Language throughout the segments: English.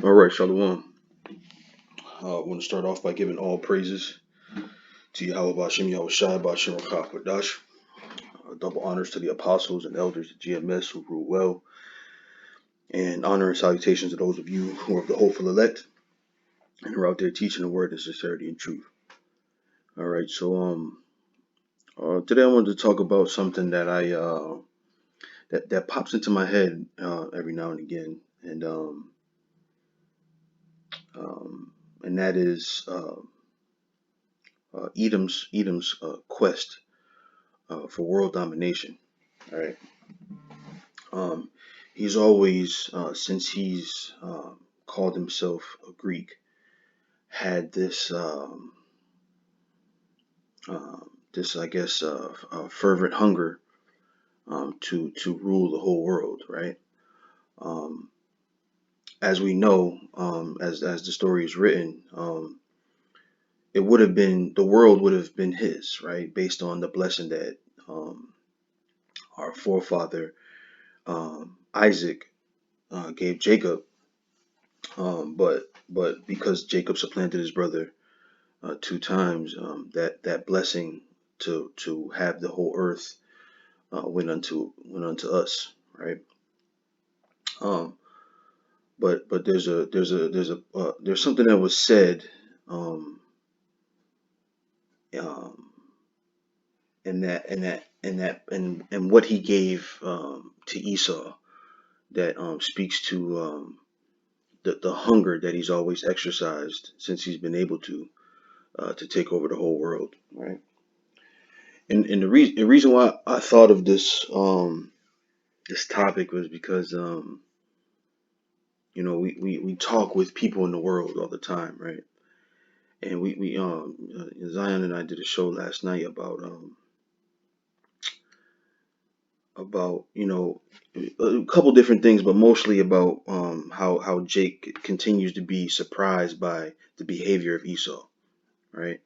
All right, Shalom. I want to start off by giving all praises to Yahweh Bashem, Yahweh Shai, Bashem, Rakah, Kodash. Double honors to the apostles and elders at GMS who rule well, and honor and salutations to those of you who are of the hopeful elect and are out there teaching the word in sincerity and truth. All right, so today I wanted to talk about something that that pops into my head every now and again, um, and that is Edom's quest for world domination. All right. Um, he's always, since he's called himself a Greek, had this, I guess, fervent hunger to rule the whole world, right? Um, as we know, as the story is written, it would have been the world would have been his, right, based on the blessing that our forefather Isaac gave Jacob, but because Jacob supplanted his brother two times, that blessing to have the whole earth went unto us, right? Um, but there's something that was said um, um, and what he gave to Esau that speaks to the hunger that he's always exercised since he's been able to take over the whole world, right? And the reason why I thought of this topic was because we talk with people in the world all the time, right? And we Zion and I did a show last night about a couple different things, but mostly about how Jake continues to be surprised by the behavior of Esau, right?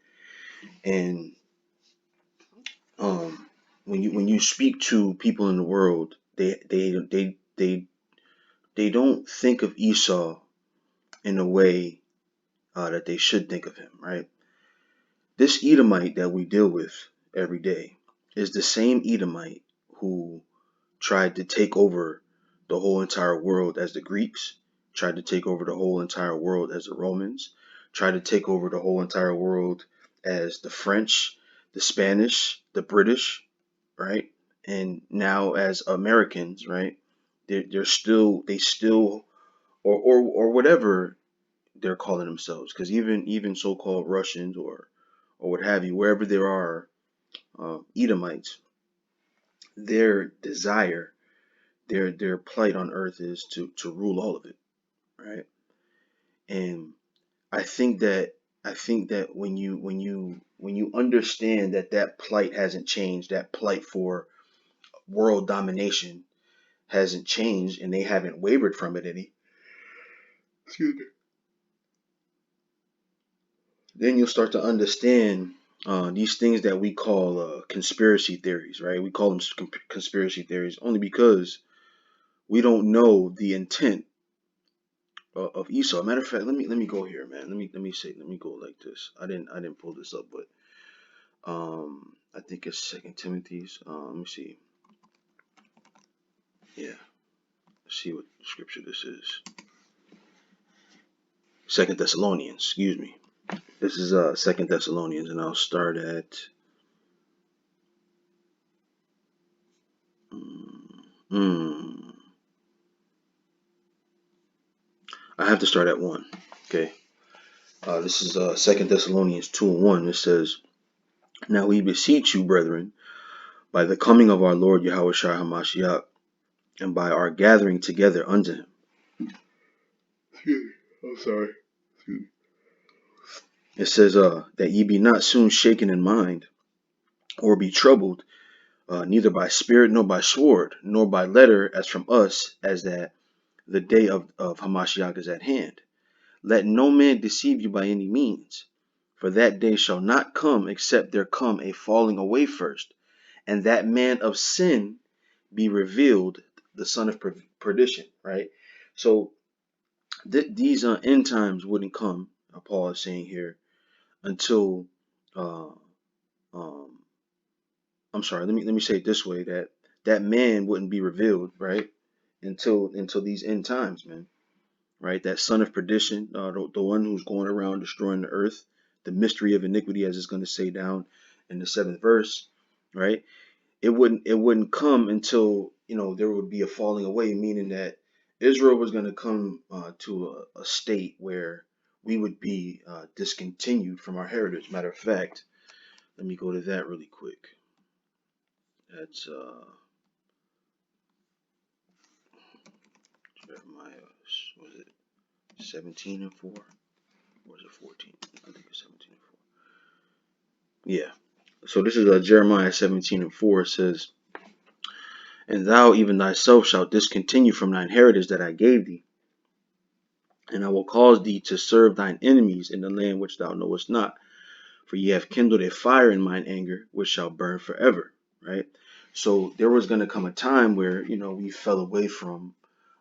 And um, when you speak to people in the world, they don't think of Esau in a way that they should think of him, right? This Edomite that we deal with every day is the same Edomite who tried to take over the whole entire world as the Greeks, tried to take over the whole entire world as the Romans, tried to take over the whole entire world as the French, the Spanish, the British, right? And now as Americans, right? They still or whatever they're calling themselves, because even so-called Russians or what have you, wherever there are Edomites, their desire, their plight on earth is to rule all of it, right? And I think that I think that when you understand that plight hasn't changed, that plight for world domination hasn't changed, and they haven't wavered from it any, excuse me, then you'll start to understand these things that we call conspiracy theories, right? We call them conspiracy theories only because we don't know the intent of Esau. Matter of fact, let me go here, man. Let me go like this. I didn't pull this up, but I think it's Second Timothy's. Let me see. Yeah, let's see what scripture this is. Second Thessalonians. Excuse me. This is Second Thessalonians, and I'll start at. Mm, I have to start at 1. Okay. This is Second Thessalonians 2:1. It says, "Now we beseech you, brethren, by the coming of our Lord Yahweh Shai Hamashiach, and by our gathering together unto him." Excuse me. I'm sorry. Excuse me. It says, "that ye be not soon shaken in mind, or be troubled, neither by spirit, nor by sword, nor by letter, as from us, as that the day of Hamashiach is at hand. Let no man deceive you by any means, for that day shall not come except there come a falling away first, and that man of sin be revealed, the son of perdition," right? So these end times wouldn't come, Paul is saying here, until uh, um, I'm sorry. Let me say it this way: that man wouldn't be revealed, right? Until these end times, man. Right? That son of perdition, the one who's going around destroying the earth, the mystery of iniquity, as it's going to say down in the seventh verse, right? It wouldn't come until there would be a falling away, meaning that Israel was going to come to a state where we would be discontinued from our heritage. Matter of fact, let me go to that really quick. That's Jeremiah, was it 17:4? Or was it 14? I think it's 17:4. Yeah. So this is Jeremiah 17:4. It says, "And thou even thyself shalt discontinue from thine heritage that I gave thee, and I will cause thee to serve thine enemies in the land which thou knowest not. For ye have kindled a fire in mine anger, which shall burn forever." Right? So there was going to come a time where, we fell away from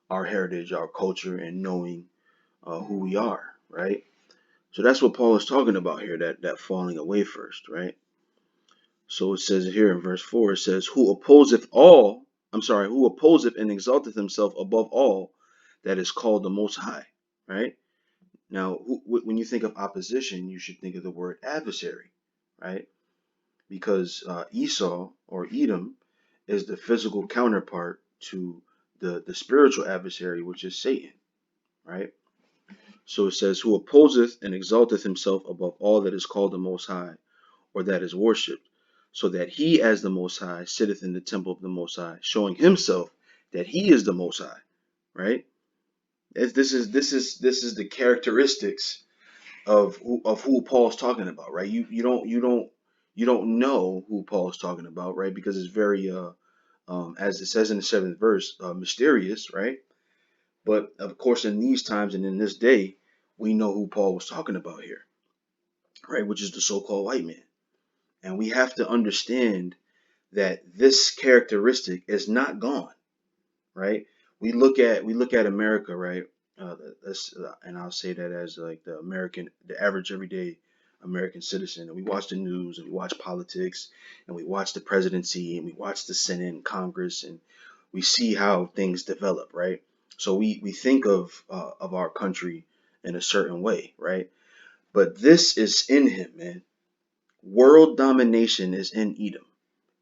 our heritage, our culture, and knowing who we are. Right? So that's what Paul is talking about here, that falling away first. Right? So it says here in verse 4, it says, who opposeth and exalteth himself above all that is called the Most High. Right? Now, when you think of opposition, you should think of the word adversary. Right? Because Esau or Edom is the physical counterpart to the spiritual adversary, which is Satan. Right? So it says, who opposeth and exalteth himself above all that is called the Most High, or that is worshipped, so that he as the Most High sitteth in the temple of the Most High, showing himself that he is the Most High. Right? This is the characteristics of who Paul's talking about. Right? You don't know who Paul's talking about, right? Because it's very as it says in the seventh verse, mysterious, right? But of course, in these times and in this day, we know who Paul was talking about here, right? Which is the so-called white man. And we have to understand that this characteristic is not gone, right? We look at America, right? And I'll say that as like the average everyday American citizen. And we watch the news and we watch politics and we watch the presidency and we watch the Senate and Congress and we see how things develop, right? So we think of our country in a certain way, right? But this is in him, man. World domination is in Edom.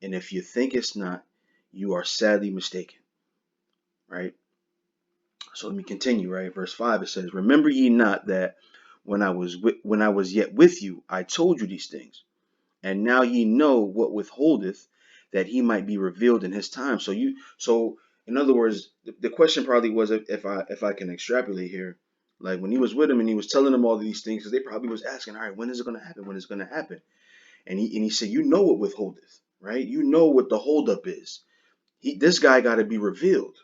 And if you think it's not, you are sadly mistaken, right? So let me continue, right? Verse 5, it says, "Remember ye not that when I was yet with you, I told you these things, and now ye know what withholdeth, that he might be revealed in his time." So in other words, the question probably was, if I can extrapolate here, like when he was with him and he was telling them all these things, because they probably was asking, all right, when is it going to happen? When is it going to happen? And he said, you know what withholdeth, right? You know what the holdup is. This guy got to be revealed,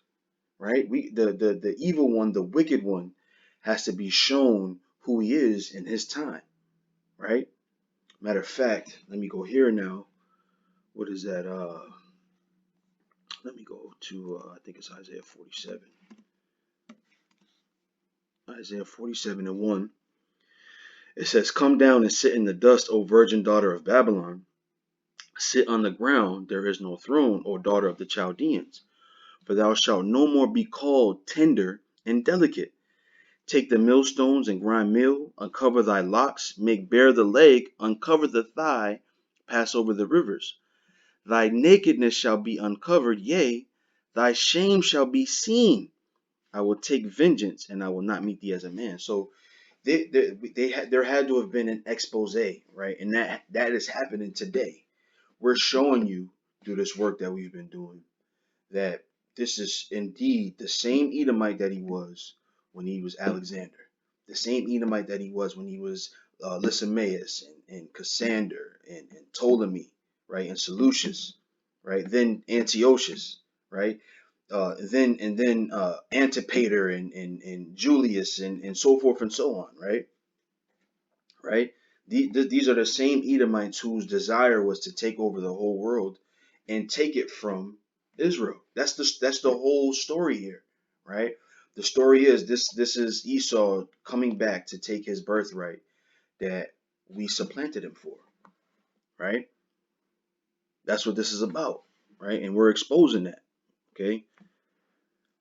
right? The evil one, the wicked one, has to be shown who he is in his time, right? Matter of fact, let me go here now. What is that? Let me go to I think it's Isaiah 47. Isaiah 47:1. It says, "Come down and sit in the dust, O virgin daughter of Babylon. Sit on the ground, there is no throne, O daughter of the Chaldeans. For thou shalt no more be called tender and delicate. Take the millstones and grind meal, uncover thy locks, make bare the leg, uncover the thigh, pass over the rivers. Thy nakedness shall be uncovered, yea, thy shame shall be seen. I will take vengeance, and I will not meet thee as a man." So there had to have been an expose, right? And that is happening today. We're showing you through this work that we've been doing that this is indeed the same Edomite that he was when he was Alexander, the same Edomite that he was when he was Lysimaeus and Cassander and Ptolemy, right, and Seleucus, right, then Antiochus, right, then Antipater and Julius and so forth and so on, right? These are the same Edomites whose desire was to take over the whole world and take it from Israel. That's the whole story here, right? The story is this is Esau coming back to take his birthright that we supplanted him for, right? That's what this is about, right? And we're exposing that, okay?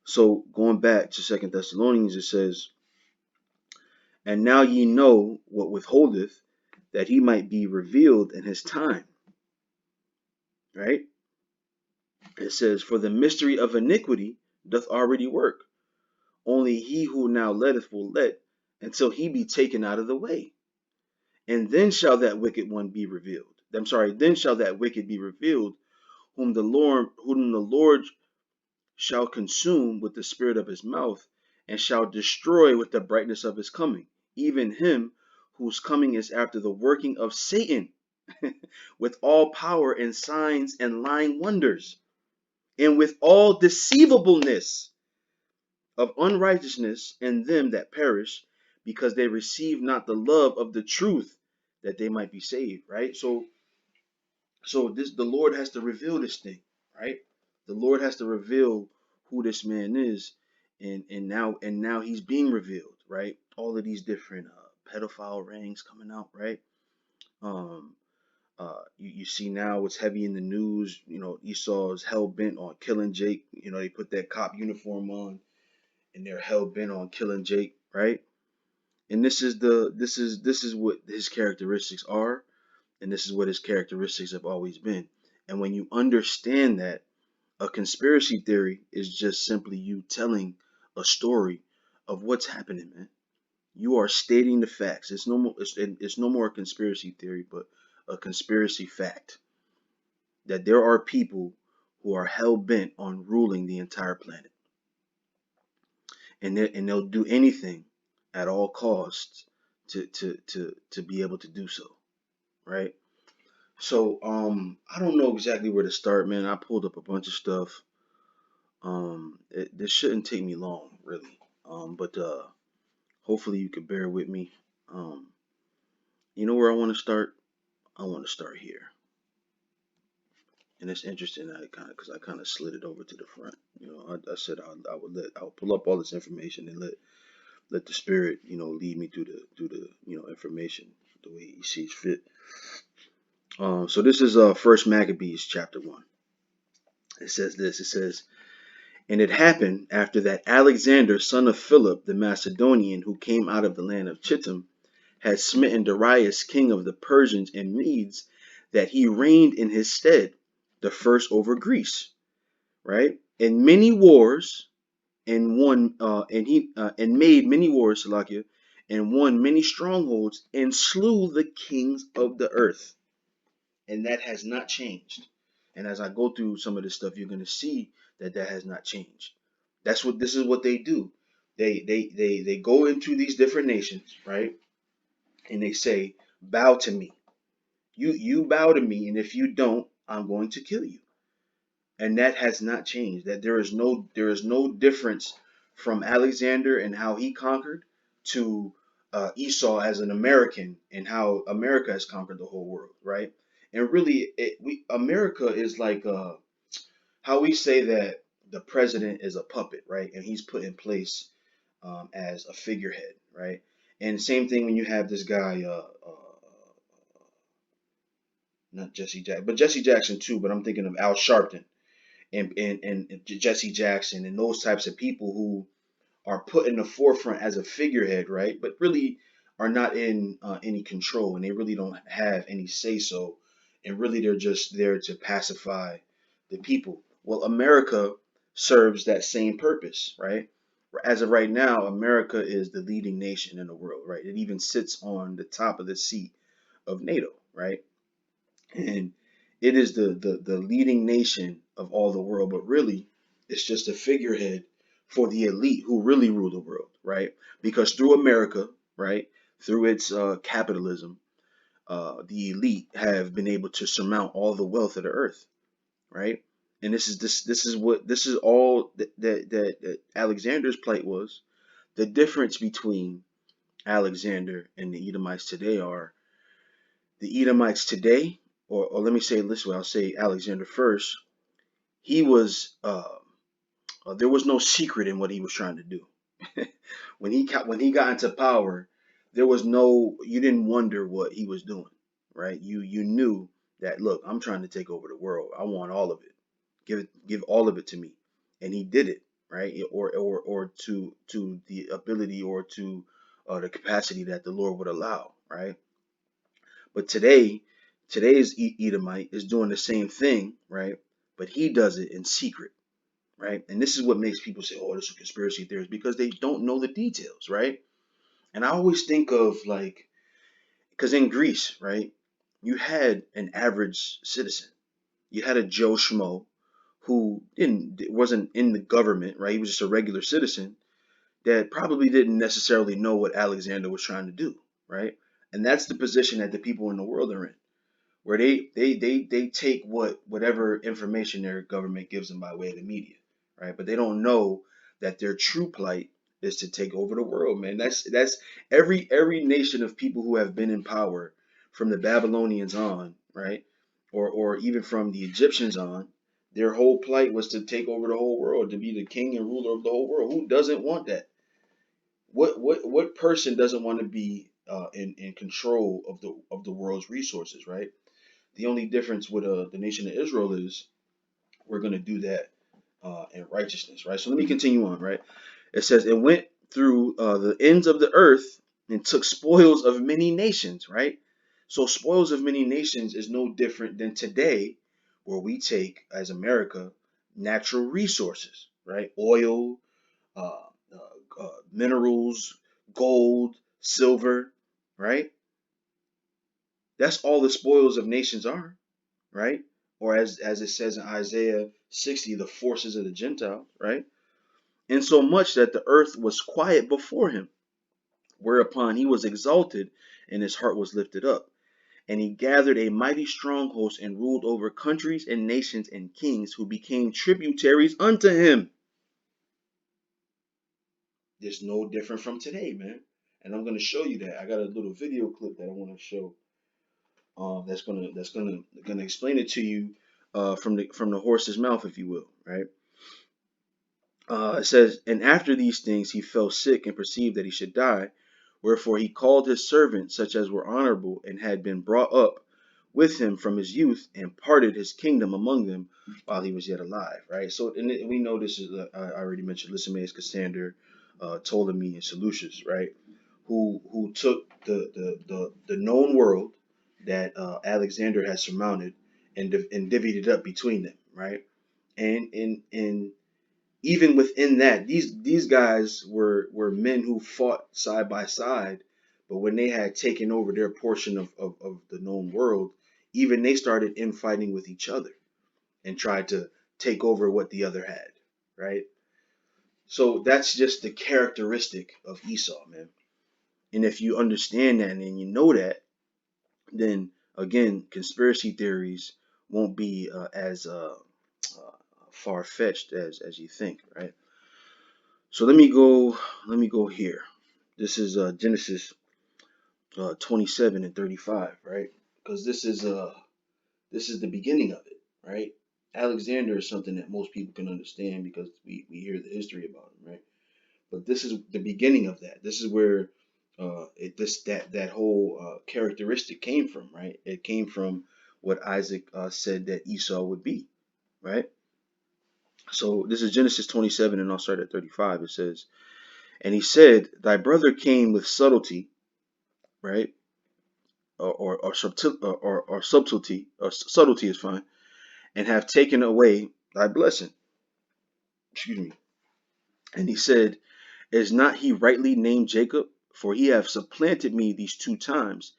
So going back to Second Thessalonians, it says, "And now ye know what withholdeth, that he might be revealed in his time," right? It says, "For the mystery of iniquity doth already work. Only he who now letteth will let until he be taken out of the way. And then shall that wicked one be revealed." I'm sorry, then shall that wicked be revealed, whom the Lord shall consume with the spirit of his mouth, and shall destroy with the brightness of his coming, even him whose coming is after the working of Satan, with all power and signs and lying wonders, and with all deceivableness of unrighteousness in them that perish, because they receive not the love of the truth, that they might be saved. Right? So this, the Lord has to reveal this thing, right? The Lord has to reveal who this man is, and now he's being revealed, right? All of these different pedophile rings coming out, right? Um, you see now it's heavy in the news. Esau is hell bent on killing Jake. They put that cop uniform on, and they're hell bent on killing Jake, right? And this is what his characteristics are, and this is what his characteristics have always been. And when you understand that, a conspiracy theory is just simply you telling a story of what's happening, man. You are stating the facts. It's no more a conspiracy theory, but a conspiracy fact that there are people who are hell bent on ruling the entire planet, and they'll do anything at all costs to be able to do so, right? So I don't know exactly where to start, man. I pulled up a bunch of stuff. This shouldn't take me long, really. But hopefully you could bear with me. Um, you know where I want to start? I want to start here, and it's interesting that I kind of slid it over to the front. I said I would pull up all this information and let the Spirit, lead me through the information the way He sees fit. So this is First Maccabees chapter 1. It says this. It says, "And it happened after that Alexander, son of Philip the Macedonian, who came out of the land of Chittim, had smitten Darius, king of the Persians and Medes, that he reigned in his stead, the first over Greece." Right? And many wars, and won, and made many wars, Salakia, and won many strongholds, and slew the kings of the earth. And that has not changed. And as I go through some of this stuff, you're going to see that has not changed. This is what they do. They go into these different nations, right? And they say, "Bow to me. You bow to me, and if you don't, I'm going to kill you." And that has not changed. That there is no difference from Alexander and how he conquered to Esau as an American and how America has conquered the whole world, right? And really, America is like how we say that the president is a puppet, right? And he's put in place as a figurehead, right? And same thing when you have this guy, not Jesse Jackson, but Jesse Jackson too. But I'm thinking of Al Sharpton and Jesse Jackson and those types of people who are put in the forefront as a figurehead, right? But really are not in any control, and they really don't have any say so, and really they're just there to pacify the people. Well, America serves that same purpose, right? As of right now, America is the leading nation in the world, right? It even sits on the top of the seat of NATO, right? And it is the leading nation of all the world, but really it's just a figurehead for the elite who really rule the world, right? Because through America, right, through its capitalism, the elite have been able to surmount all the wealth of the earth, right? And this is all that Alexander's plight was. The difference between Alexander and the Edomites today are the Edomites today, or let me say it this way, I'll say Alexander first. He was there was no secret in what he was trying to do. When he got into power, there was no, you didn't wonder what he was doing, right? You knew that, look, I'm trying to take over the world. I want all of it. Give all of it to me, and he did it, right? Or to the ability or to the capacity that the Lord would allow, right? But today's Edomite is doing the same thing, right? But he does it in secret, right? And this is what makes people say, "Oh, this is conspiracy theories," because they don't know the details, right? And I always think of, like, because in Greece, right, you had an average citizen. You had a Joe Schmo who wasn't in the government, right? He was just a regular citizen that probably didn't necessarily know what Alexander was trying to do, right? And that's the position that the people in the world are in, where they take whatever information their government gives them by way of the media, right? But they don't know that their true plight is to take over the world, man. That's every nation of people who have been in power from the Babylonians on, right? Or even from the Egyptians on, their whole plight was to take over the whole world, to be the king and ruler of the whole world. Who doesn't want that? What person doesn't want to be in control of the world's resources, right? The only difference with the nation of Israel is we're going to do that in righteousness, right? So let me continue on, right? It says, it went through the ends of the earth and took spoils of many nations, right? So spoils of many nations is no different than today, where we take, as America, natural resources, right? Oil, uh, minerals, gold, silver, right? That's all the spoils of nations are, right? Or as it says in Isaiah 60, the forces of the Gentiles, right? In so much that the earth was quiet before him, whereupon he was exalted and his heart was lifted up. And he gathered a mighty strong host and ruled over countries and nations and kings who became tributaries unto him. There's no different from today, man. And I'm going to show you that. I got a little video clip that I want to show. That's gonna explain it to you from the horse's mouth, if you will, right? It says, and after these things he fell sick and perceived that he should die. Wherefore he called his servants, such as were honorable and had been brought up with him from his youth, and parted his kingdom among them while he was yet alive. Right. So, and we know this is I already mentioned Lysimeus, Cassander, Ptolemy, and Seleucus, right? Who took the known world that Alexander had surmounted and divvied it up between them, right? And even within that, these guys were men who fought side by side, but when they had taken over their portion of the known world, even they started infighting with each other and tried to take over what the other had, right? So that's just the characteristic of Esau, man. And if you understand that and you know that, then again, conspiracy theories won't be as far fetched as you think, right? So let me go here. This is Genesis 27 and 35, right? Because this is the beginning of it, right? Alexander is something that most people can understand because we hear the history about him, right? But this is the beginning of that. This is where that whole characteristic came from, right? It came from what Isaac said that Esau would be, right? So this is Genesis 27, and I'll start at 35. It says, and he said, thy brother came with subtlety, right? Subtlety is fine, and have taken away thy blessing. Excuse me. And he said, is not he rightly named Jacob? For he hath supplanted me these 2 times.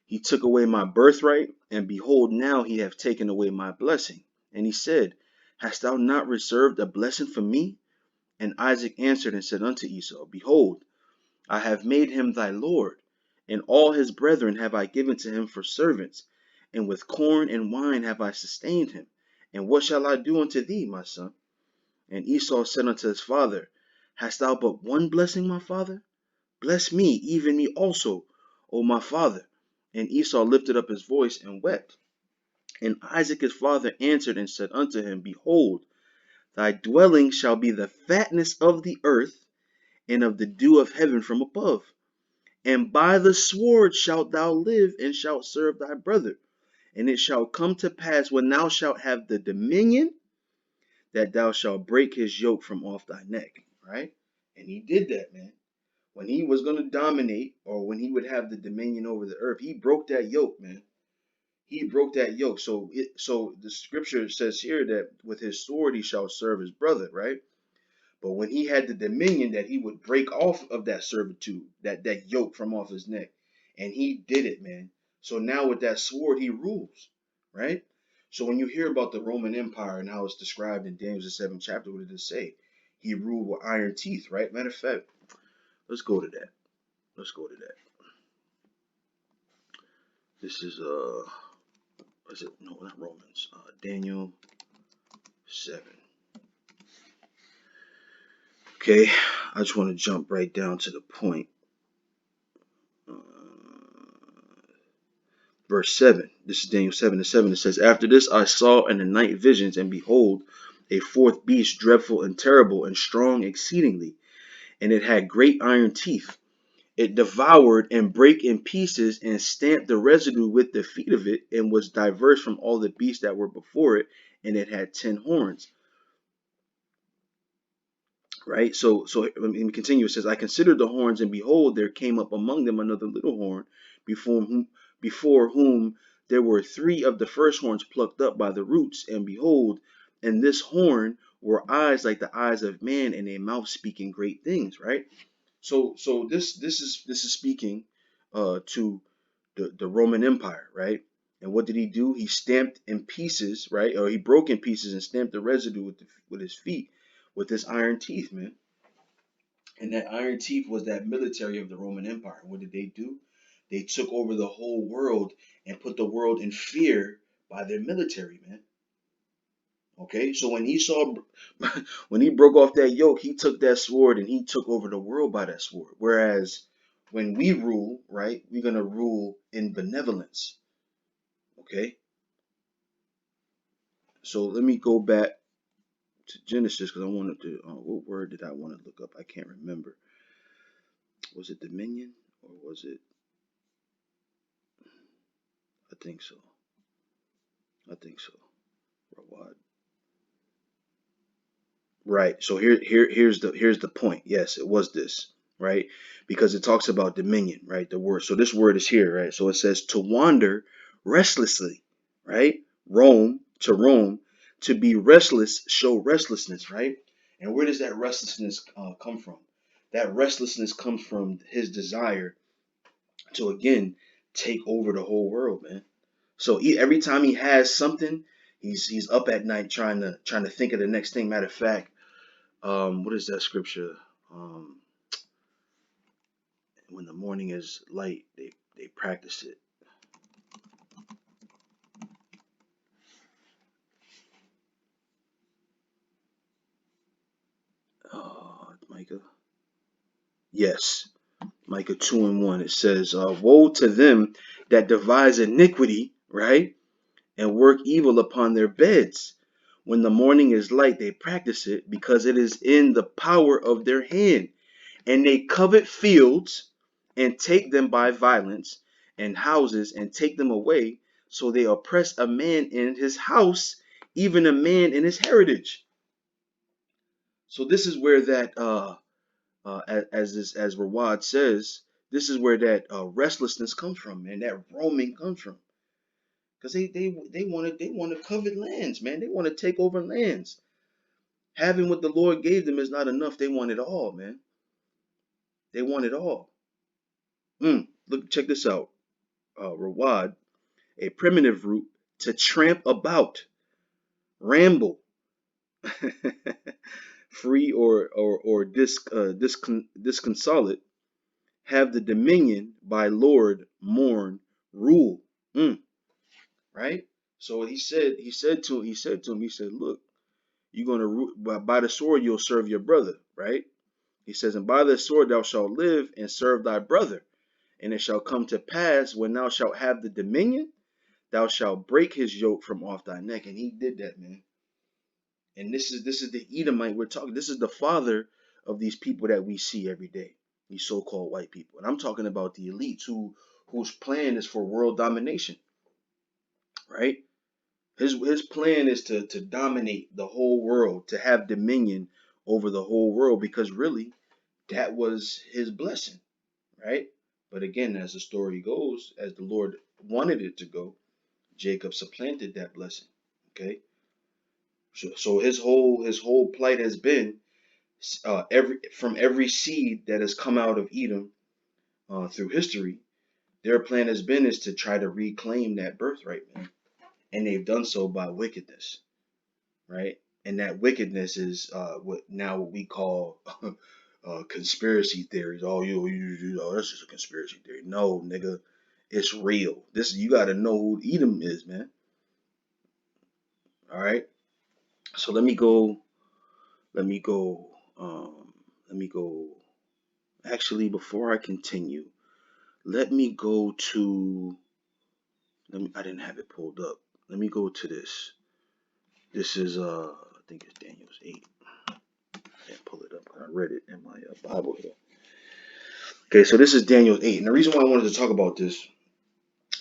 He took away my birthright, and behold, now he hath taken away my blessing. And he said, hast thou not reserved a blessing for me? And Isaac answered and said unto Esau, behold, I have made him thy lord, and all his brethren have I given to him for servants, and with corn and wine have I sustained him. And what shall I do unto thee, my son? And Esau said unto his father, hast thou but one blessing, my father? Bless me, even me also, O my father. And Esau lifted up his voice and wept. And Isaac his father answered and said unto him, behold, thy dwelling shall be the fatness of the earth, and of the dew of heaven from above. And by the sword shalt thou live, and shalt serve thy brother. And it shall come to pass, when thou shalt have the dominion, that thou shalt break his yoke from off thy neck. Right? And he did that, man. When he was going to dominate, or when he would have the dominion over the earth, he broke that yoke, man. He broke that yoke. So the scripture says here that with his sword he shall serve his brother, right? But when he had the dominion, that he would break off of that servitude, that yoke from off his neck. And he did it, man. So now with that sword, he rules, right? So when you hear about the Roman Empire and how it's described in Daniel the 7th chapter, what did it say? He ruled with iron teeth, right? Matter of fact, let's go to that. Let's go to that. This is is it, no, not Romans, Daniel 7. Okay, I just want to jump right down to the point. Uh, verse 7. This is Daniel 7:7. It says, After this I saw in the night visions, and behold, a fourth beast, dreadful and terrible and strong exceedingly, and it had great iron teeth. It devoured and brake in pieces and stamped the residue with the feet of it, and was diverse from all the beasts that were before it, and it had 10 horns. Right? So let me continue. It says, I considered the horns, and behold, there came up among them another little horn, before whom there were 3 of the first horns plucked up by the roots. And behold, in this horn were eyes like the eyes of man, and a mouth speaking great things. Right? So this is speaking to the Roman Empire, right? And what did he do? He stamped in pieces, right? Or he broke in pieces and stamped the residue with his feet, with his iron teeth, man. And that iron teeth was that military of the Roman Empire. What did they do? They took over the whole world and put the world in fear by their military, man. Okay, so when he saw, when he broke off that yoke, he took that sword and he took over the world by that sword. Whereas when we rule, right, we're gonna rule in benevolence. Okay, so let me go back to Genesis because I wanted to. What word did I want to look up? I can't remember. Was it dominion or was it? I think so. I think so. Rawad. Right. So here's the point. Yes, it was this, right? Because it talks about dominion, right? The word. So this word is here, right? So it says to wander restlessly, right? Roam, to roam, to be restless, show restlessness, right? And where does that restlessness come from? That restlessness comes from his desire to again take over the whole world, man. So every time he has something, he's up at night trying to think of the next thing. Matter of fact, what is that scripture? Um, when the morning is light, they practice it. Micah. Yes, Micah 2:1. It says, "Woe to them that devise iniquity, right, and work evil upon their beds. When the morning is light, they practice it, because it is in the power of their hand. And they covet fields and take them by violence, and houses and take them away. So they oppress a man in his house, even a man in his heritage." So this is where that, as Rawad says, this is where that restlessness comes from, and that roaming comes from, because they want to covet lands, man. They want to take over lands. Having what the Lord gave them is not enough. They want it all, man. They want it all. Look, check this out. Rawad, a primitive root, to tramp about, ramble, free or disconsolate, have the dominion by Lord, mourn, rule. Right? So he said to him, look, you're gonna by the sword you'll serve your brother, right? He says, and by the sword thou shalt live and serve thy brother. And it shall come to pass, when thou shalt have the dominion, thou shalt break his yoke from off thy neck. And he did that, man. And this is the Edomite we're talking. This is the father of these people that we see every day, these so-called white people. And I'm talking about the elites whose plan is for world domination, right? His plan is to dominate the whole world, to have dominion over the whole world, because really that was his blessing, right? But again, as the story goes, as the Lord wanted it to go, Jacob supplanted that blessing. Okay, so his whole plight has been every seed that has come out of Edom through history. Their plan has been is to try to reclaim that birthright, man, and they've done so by wickedness, right? And that wickedness is what we call conspiracy theories. Oh, oh, that's just a conspiracy theory. No, nigga, it's real. This you got to know who Edom is, man. All right. So let me go. Let me go. Let me go. Actually, before I continue, let me go to. I didn't have it pulled up. Let me go to this. This is I think it's Daniel's 8. I didn't pull it up. I read it in my Bible here. Okay, so this is Daniel 8, and the reason why I wanted to talk about this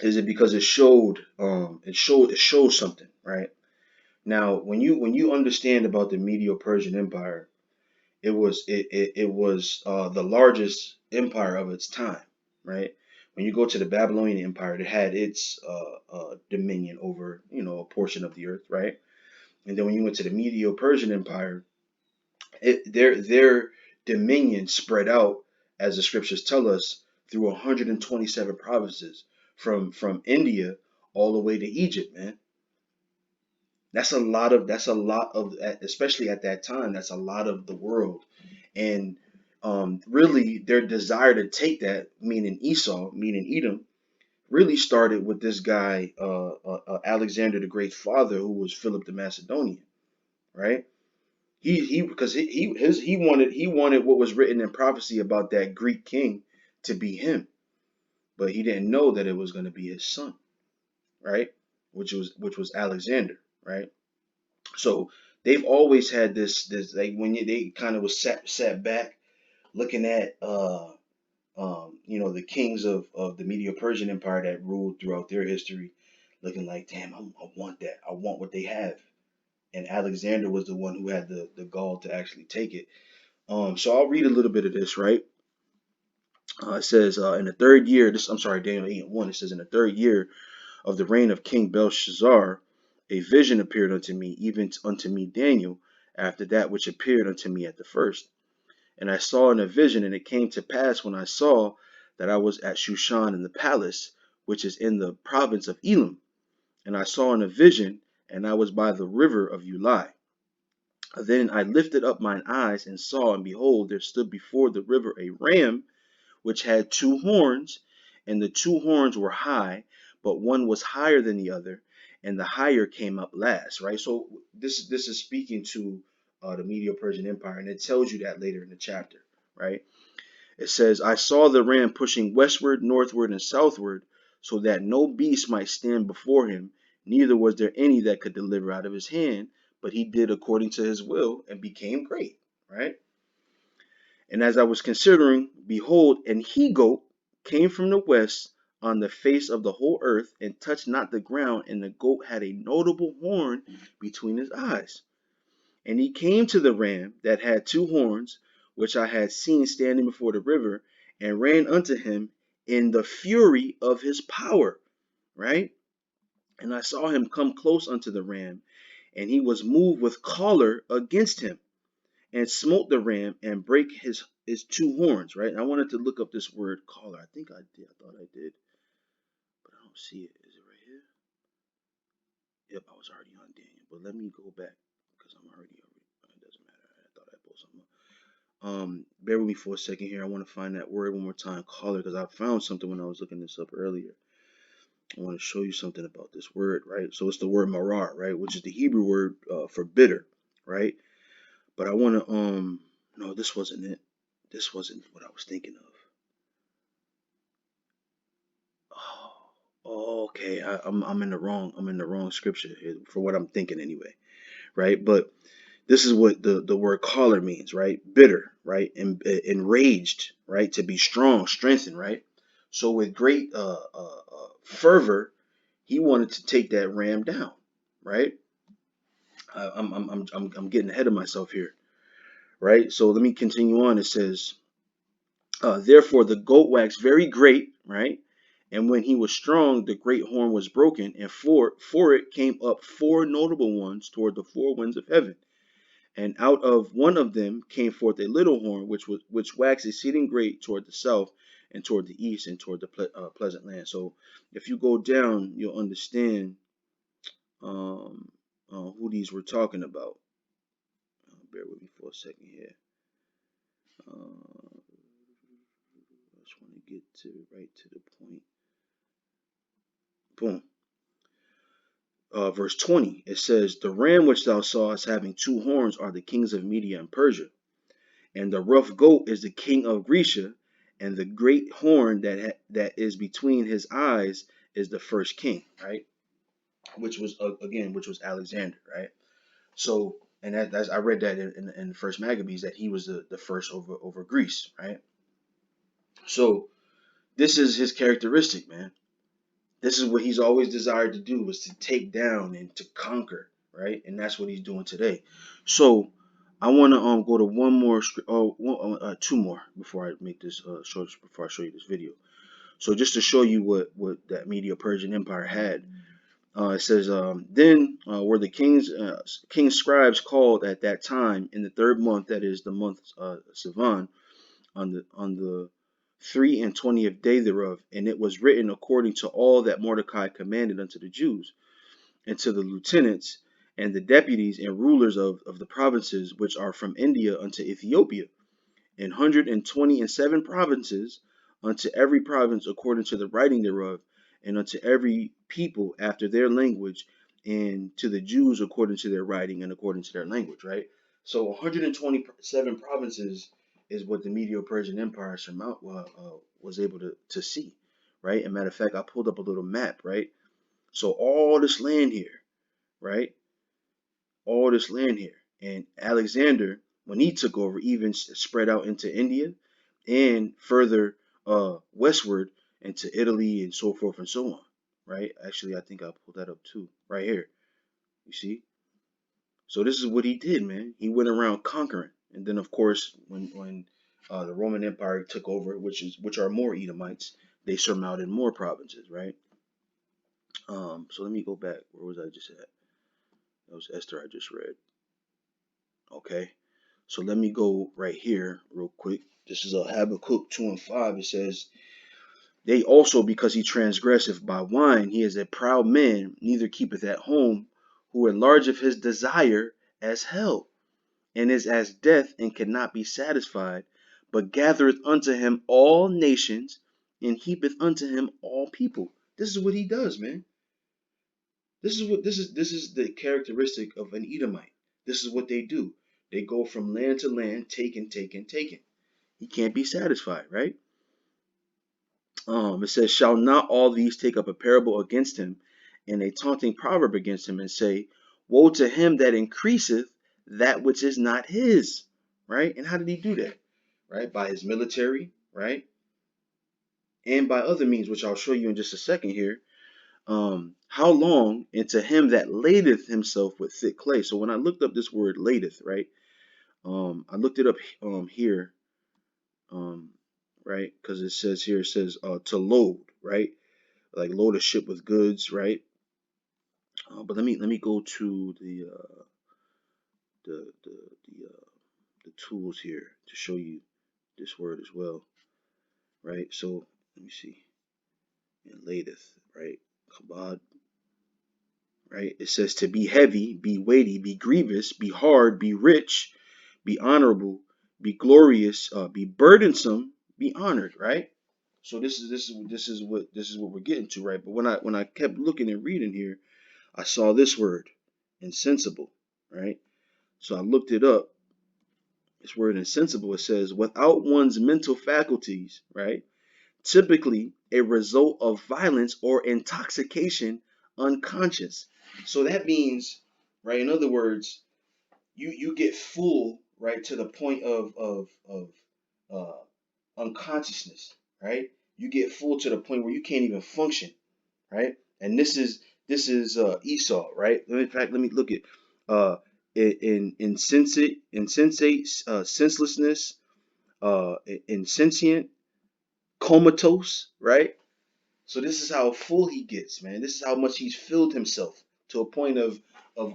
is it because it shows something, right? Now, when you understand about the Medo-Persian Empire, it was the largest empire of its time, right? When you go to the Babylonian Empire, it had its dominion over a portion of the earth, right? And then when you went to the Medo-Persian Empire, their dominion spread out, as the scriptures tell us, through 127 provinces from India all the way to Egypt, man. That's a lot of especially at that time, that's a lot of the world. And really their desire to take that, meaning Esau, meaning Edom, really started with this guy Alexander the Great's father, who was Philip the Macedonian, right? He because he wanted what was written in prophecy about that Greek king to be him, but he didn't know that it was going to be his son, right? Which was Alexander, right? So they've always had this like they kind of was sat back looking at the kings of the Medo-Persian Empire that ruled throughout their history, looking like, damn, I want that, I want what they have. And Alexander was the one who had the gall to actually take it. So I'll read a little bit of this, right? It says, in the third year, I'm sorry, Daniel 8 and 1, it says, in the third year of the reign of King Belshazzar, a vision appeared unto me, even unto me, Daniel, after that which appeared unto me at the first. And I saw in a vision, and it came to pass when I saw that I was at Shushan in the palace, which is in the province of Elam. And I saw in a vision, and I was by the river of Ulai. Then I lifted up mine eyes and saw, and behold, there stood before the river a ram which had two horns, and the two horns were high, but one was higher than the other, and the higher came up last. Right. So this is speaking to the Medo-Persian Empire, and it tells you that later in the chapter. Right. It says, I saw the ram pushing westward, northward, and southward, so that no beast might stand before him, neither was there any that could deliver out of his hand, but he did according to his will and became great. Right? And as I was considering, behold, an he goat came from the west on the face of the whole earth, and touched not the ground, and the goat had a notable horn between his eyes. And he came to the ram that had two horns, which I had seen standing before the river, and ran unto him in the fury of his power. Right? And I saw him come close unto the ram, and he was moved with choler against him, and smote the ram and break his two horns. Right? I wanted to look up this word choler. I think I did. I thought I did, but I don't see it. Is it right here? Yep, I was already on Daniel. But let me go back because I'm already. It doesn't matter. I thought I pulled something up. Bear with me for a second here. I want to find that word one more time, choler, because I found something when I was looking this up earlier. I want to show you something about this word, right? So it's the word marar, right, which is the Hebrew word for bitter, right? But I want to no, this wasn't it. This wasn't what I was thinking of. Oh, okay. I'm in the wrong scripture here for what I'm thinking anyway, right? But This is what the word choler means, right? Bitter, right? And enraged, right? To be strong, strengthened, right? So with great fervor, he wanted to take that ram down, right? I'm getting ahead of myself here, right? So let me continue on. It says, therefore the goat waxed very great, right? And when he was strong, the great horn was broken, and for it came up four notable ones toward the four winds of heaven. And out of one of them came forth a little horn, which waxed exceeding great toward the south, and toward the east, and toward the pleasant land. So, if you go down, you'll understand um, who these were talking about. Bear with me for a second here. I just want to get right to the point. Boom. Verse 20. It says, "The ram which thou sawest having two horns are the kings of Media and Persia. And the rough goat is the king of Grecia, and the great horn that is between his eyes is the first king," right? Which was which was Alexander, right? So, and that's I read that in the first Maccabees that he was the first over Greece, right? So this is his characteristic, man. This is what he's always desired to do, was to take down and to conquer, right? And that's what he's doing today. So I want to go to one more, two more before I make this short, before I show you this video. So just to show you what that Medo-Persian Empire had, it says, then were the king's scribes called at that time in the third month, that is the month Sivan, on the 23rd day thereof, and it was written according to all that Mordecai commanded unto the Jews, and to the lieutenants and the deputies and rulers of the provinces which are from India unto Ethiopia, 127 provinces, unto every province according to the writing thereof, and unto every people after their language, and to the Jews according to their writing and according to their language, right? So 127 provinces is what the Medo-Persian Empire was able to see, right? And matter of fact, I pulled up a little map, right? So all this land here, right? All this land here. And Alexander, when he took over, even spread out into India and further westward into Italy and so forth and so on, right? Actually, I think I pulled that up too, right here. You see? So this is what he did, man. He went around conquering, and then of course, when the Roman Empire took over, which are more Edomites, they surmounted more provinces, right? So let me go back. Where was I just at? That was Esther I just read. Okay. So let me go right here real quick. This is a Habakkuk 2 and 5. It says, "They also, because he transgresseth by wine, he is a proud man, neither keepeth at home, who enlargeth his desire as hell, and is as death, and cannot be satisfied, but gathereth unto him all nations, and heapeth unto him all people." This is what he does, man. This is the characteristic of an Edomite. This is what they do. They go from land to land, taking, taking, taking. He can't be satisfied, right? It says, "Shall not all these take up a parable against him, and a taunting proverb against him, and say, Woe to him that increaseth that which is not his," right? And how did he do that? Right? By his military, right? And by other means, which I'll show you in just a second here. How long, and to him that ladeth himself with thick clay. So when I looked up this word ladeth, right? I looked it up here, right? Because it says here, it says to load, right? Like load a ship with goods, right? But let me go to the the the, uh, the tools here to show you this word as well, right? So let me see. And ladeth, right? Kabod, right? It says to be heavy, be weighty, be grievous, be hard, be rich, be honorable, be glorious, be burdensome, be honored, right? So this is what we're getting to, right? But when I kept looking and reading here, I saw this word, insensible, right? So I looked it up. This word insensible, it says without one's mental faculties, right? Typically a result of violence or intoxication, unconscious. So that means, right, in other words, you get full, right, to the point of unconsciousness, right? You get full to the point where you can't even function, right? And this is Esau, right? In fact, let me look at uh insensate, senselessness, insentient, comatose, right? So this is how full he gets, man. This is how much he's filled himself to a point of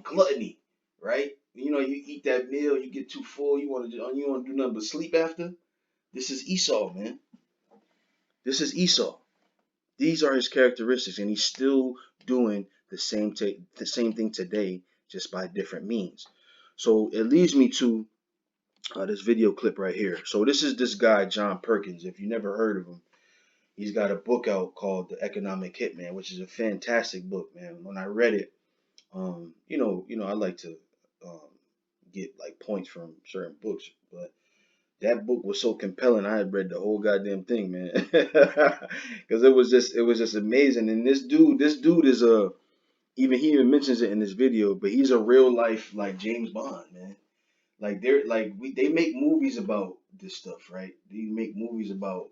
gluttony, right? You know, you eat that meal, you get too full, you want to do nothing but sleep after. This is Esau, man. This is Esau. These are his characteristics, and he's still doing the same thing today, just by different means. So it leads me to this video clip right here. So this is this guy John Perkins. If you never heard of him, he's got a book out called The Economic Hitman, which is a fantastic book, man. When I read it, I like to um, get like points from certain books, but that book was so compelling. I had read the whole goddamn thing, man, because it was just amazing. And this dude is even he even mentions it in this video, but he's a real life like James Bond, man. Like they make movies about this stuff, right? They make movies about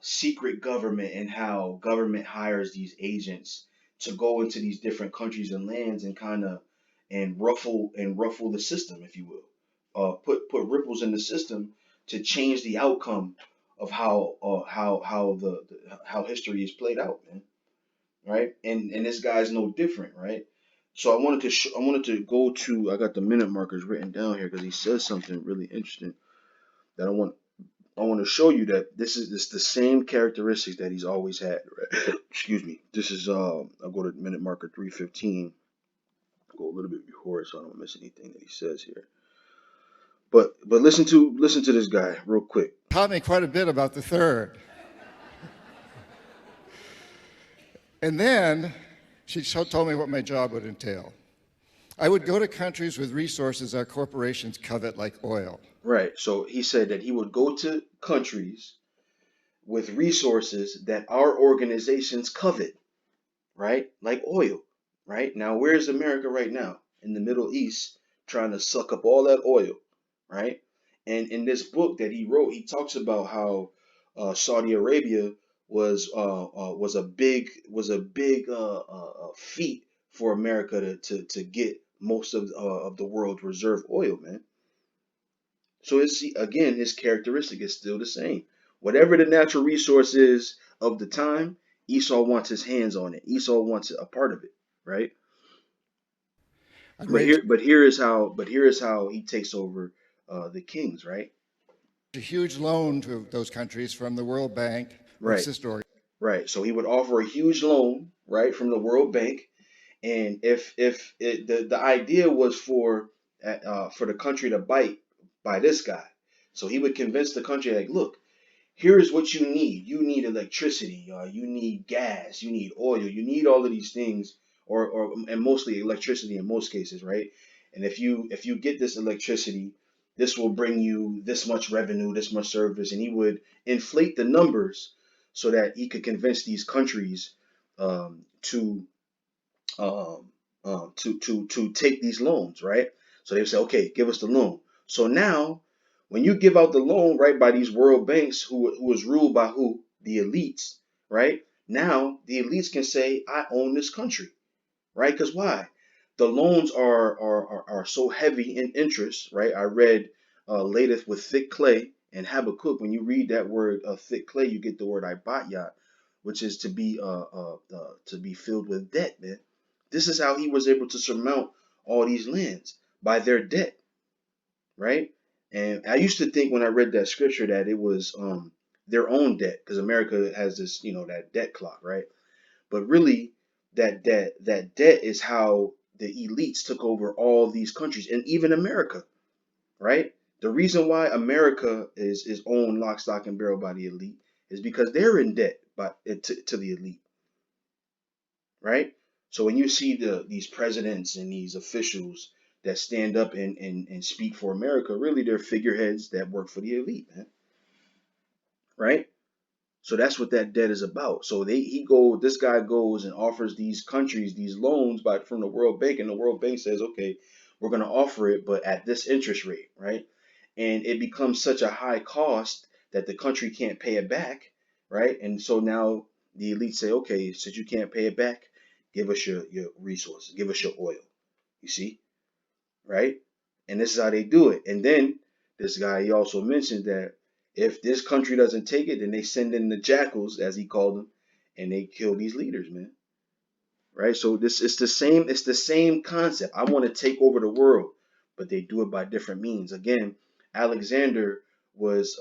secret government and how government hires these agents to go into these different countries and lands and kind of and ruffle the system, if you will. Put ripples in the system to change the outcome of how history is played out, man. Right? And this guy's no different, right? So I wanted to go to, I got the minute markers written down here because he says something really interesting that I want to show you that this the same characteristics that he's always had. Right? Excuse me. This is I'll go to minute marker 3:15. Go a little bit before it so I don't miss anything that he says here. But listen to this guy real quick. Taught me quite a bit about the third. And then she told me what my job would entail. I would go to countries with resources our corporations covet, like oil. Right. So he said that he would go to countries with resources that our organizations covet, right? Like oil, right? Now, where's America right now? In the Middle East, trying to suck up all that oil, right? And in this book that he wrote, he talks about how Saudi Arabia was a big feat for America to get most of the world's reserve oil, man. So it's again, his characteristic is still the same. Whatever the natural resource is of the time, Esau wants his hands on it. Esau wants a part of it, right? I'd But raise here is how he takes over the kings, right? a huge loan to those countries from the World Bank or Right, sister organizations. right. So he would offer a huge loan, right, from the World Bank, and if the idea was for the country to bite by this guy, so he would convince the country like, look, here's what you need. You need electricity, you need gas, you need oil, you need all of these things, or and mostly electricity in most cases, right? And if you get this electricity, this will bring you this much revenue, this much service, and he would inflate the numbers so that he could convince these countries to to take these loans, right? So they would say, okay, give us the loan. So now, when you give out the loan, right, by these world banks, who is ruled by who? The elites, right? Now the elites can say, I own this country, right? Because why? The loans are so heavy in interest, right? I read latest with thick clay and Habakkuk. When you read that word thick clay, you get the word ibatyat, which is to be filled with debt, man. This is how he was able to surmount all these lands by their debt, right? And I used to think when I read that scripture that it was their own debt because America has this, that debt clock, right? But really, that debt is how the elites took over all these countries and even America, right? The reason why America is owned lock, stock, and barrel by the elite is because they're in debt to the elite, right? So when you see these presidents and these officials that stand up and speak for America, really they're figureheads that work for the elite, man, right? So that's what that debt is about. So this guy goes and offers these countries these loans from the World Bank, and the World Bank says, okay, we're going to offer it, but at this interest rate, right? And it becomes such a high cost that the country can't pay it back, right? And so now the elite say, okay, since you can't pay it back, give us your resources, give us your oil. You see, right? And this is how they do it. And then this guy, he also mentioned that if this country doesn't take it, then they send in the jackals, as he called them, and they kill these leaders, man. Right? So this it's the same concept. I want to take over the world, but they do it by different means. Again, Alexander was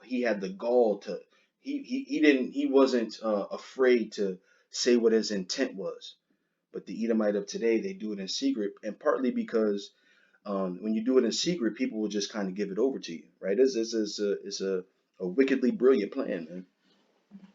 he had the gall to he wasn't afraid to say what his intent was. But the Edomite of today, they do it in secret, and partly because when you do it in secret, people will just kind of give it over to you, right? It's a wickedly brilliant plan, man.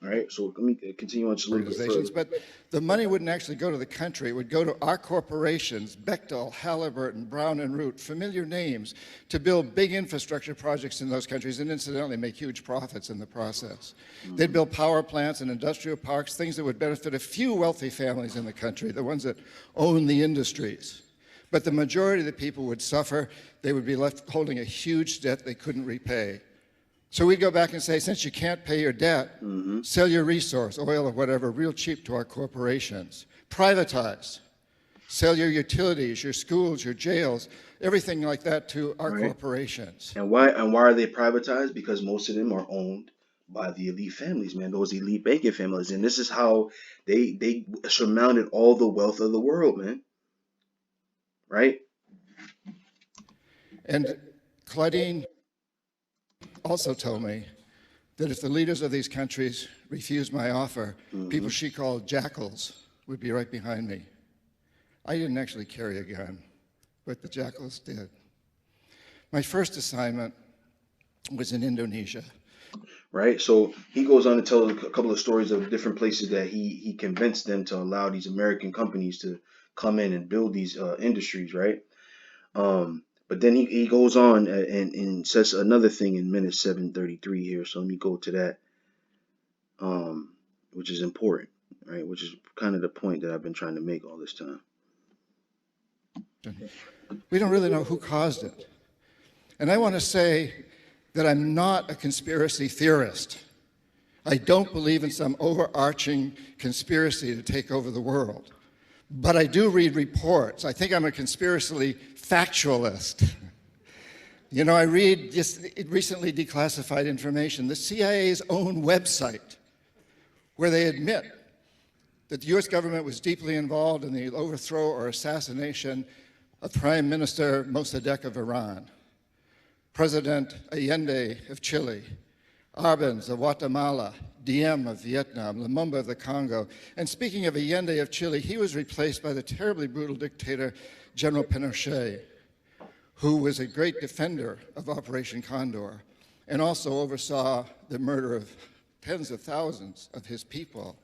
All right, so let me continue on just a little bit further. organizations, but the money wouldn't actually go to the country. It would go to our corporations, Bechtel, Halliburton, Brown and Root, familiar names, to build big infrastructure projects in those countries and incidentally make huge profits in the process. They'd build power plants and industrial parks, things that would benefit a few wealthy families in the country, the ones that own the industries. But the majority of the people would suffer. They would be left holding a huge debt they couldn't repay. So we'd go back and say, since you can't pay your debt, sell your resource, oil or whatever, real cheap to our corporations. Privatize. Sell your utilities, your schools, your jails, everything like that to our Right. corporations. And why are they privatized? Because most of them are owned by the elite families, man. Those elite banking families, and this is how they surmounted all the wealth of the world, man. Right? And Claudine also told me that if the leaders of these countries refused my offer, people she called jackals would be right behind me. I didn't actually carry a gun, but the jackals did. My first assignment was in Indonesia. Right. So he goes on to tell a couple of stories of different places that he convinced them to allow these American companies to come in and build these industries, right? But then he goes on and says another thing in minute 7:33 here. So let me go to that, which is important, right? Which is kind of the point that I've been trying to make all this time. We don't really know who caused it. And I want to say that I'm not a conspiracy theorist. I don't believe in some overarching conspiracy to take over the world. But I do read reports. I think I'm a conspiracy factualist. You know, I read just recently declassified information, the CIA's own website, where they admit that the US government was deeply involved in the overthrow or assassination of Prime Minister Mossadegh of Iran, President Allende of Chile, Arbenz of Guatemala, Diem of Vietnam, Lumumba of the Congo. And speaking of Allende of Chile, he was replaced by the terribly brutal dictator General Pinochet, who was a great defender of Operation Condor and also oversaw the murder of tens of thousands of his people.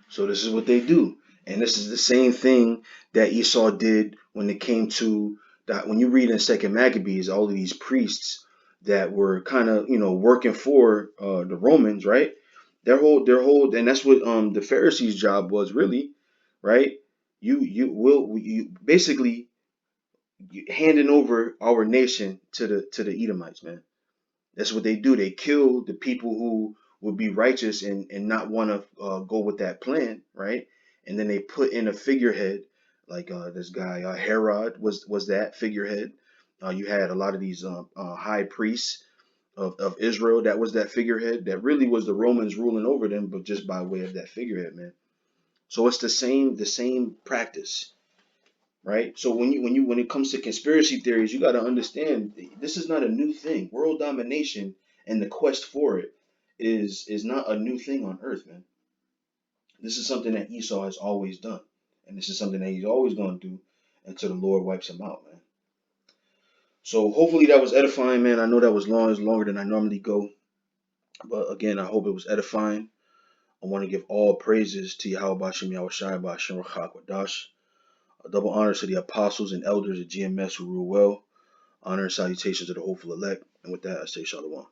So this is what they do. And this is the same thing that Esau did when it came to that. When you read in Second Maccabees, all of these priests that were kind of, working for the Romans, right? Their whole, and that's what the Pharisees' job was really, right? You basically handing over our nation to the Edomites, man. That's what they do. They kill the people who would be righteous and not want to go with that plan, right? And then they put in a figurehead, like this guy Herod was that figurehead. You had a lot of these high priests of Israel that was that figurehead. That really was the Romans ruling over them, but just by way of that figurehead, man. So it's the same practice, right? So when it comes to conspiracy theories, you got to understand this is not a new thing. World domination and the quest for it is not a new thing on earth, man. This is something that Esau has always done, and this is something that he's always going to do until the Lord wipes him out, man. So hopefully that was edifying, man. I know that was long, it's longer than I normally go, but again, I hope it was edifying. I want to give all praises to Yahweh Bashem Yahushai Bashem Rachak Wadash. A double honor to the apostles and elders of GMS who rule well. Honor and salutations to the hopeful elect. And with that, I say Shalom.